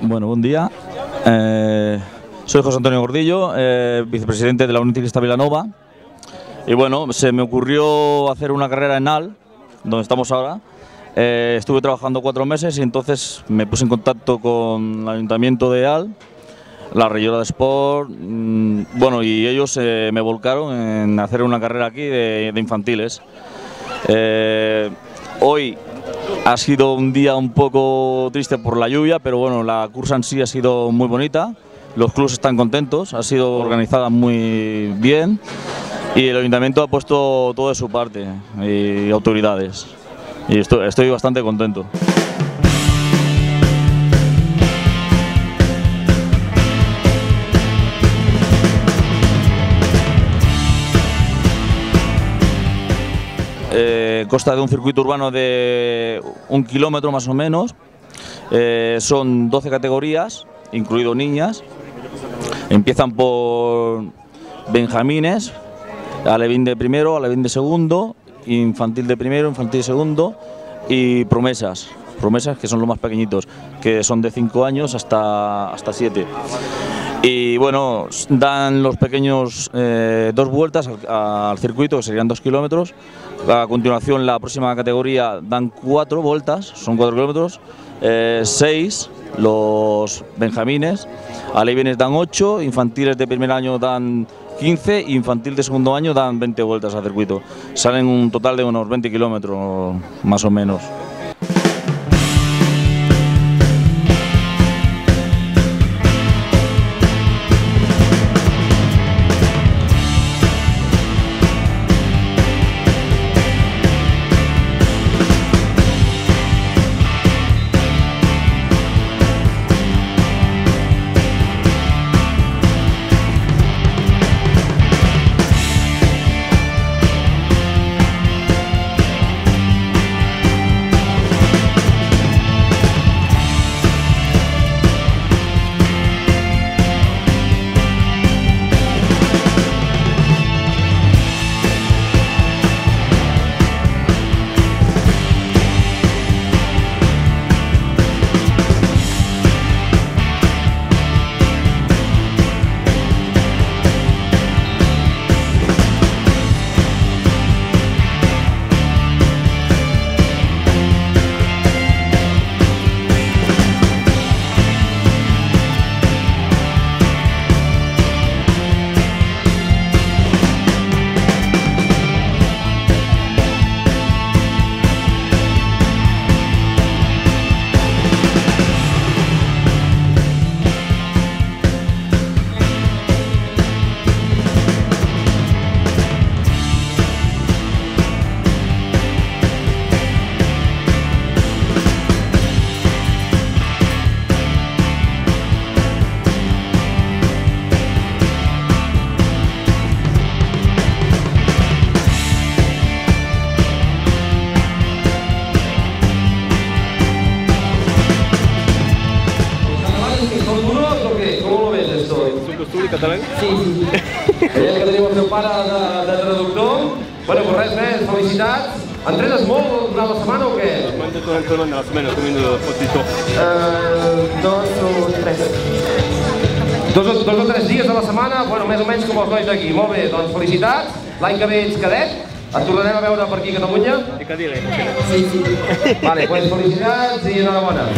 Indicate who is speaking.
Speaker 1: Bueno, buen día. Soy José Antonio Gordillo, vicepresidente de la Unión Ciclista Vilanova. Y bueno, se me ocurrió hacer una carrera en AL, donde estamos ahora. Estuve trabajando 4 meses y entonces me puse en contacto con el Ayuntamiento de AL, la Reyola de Sport, bueno, y ellos me volcaron en hacer una carrera aquí de infantiles. Hoy ha sido un día un poco triste por la lluvia, pero bueno, la cursa en sí ha sido muy bonita, los clubes están contentos, ha sido organizada muy bien y el Ayuntamiento ha puesto todo de su parte y autoridades, y estoy bastante contento. Consta de un circuito urbano de 1 kilómetro más o menos, son 12 categorías, incluido niñas. Empiezan por benjamines, alevín de primero, alevín de segundo, infantil de primero, infantil de segundo y promesas que son los más pequeñitos, que son de 5 años hasta 7. Y bueno, dan los pequeños 2 vueltas al circuito, que serían 2 kilómetros. A continuación, la próxima categoría dan 4 vueltas, son 4 kilómetros, 6 los benjamines, alevines dan 8, infantiles de primer año dan 15, infantil de segundo año dan 20 vueltas al circuito. Salen un total de unos 20 kilómetros más o menos.
Speaker 2: Català? Sí. Veiem que tenim el teu pare de traductor. Bueno, pues res més, felicitats. Entrenes molt durant la setmana o què?
Speaker 3: ¿Cuánto todo entrenando en la semana comiendo potito?
Speaker 4: 2 o 3.
Speaker 2: 2 o 3 dies a la setmana, bueno, més o menys com els nois d'aquí. Molt bé, doncs felicitats. L'any que ve ets cadet. Et tornarem a veure per aquí a Catalunya.
Speaker 3: De Cadire.
Speaker 4: Sí, sí.
Speaker 2: Vale, pues felicitats i enhorabona.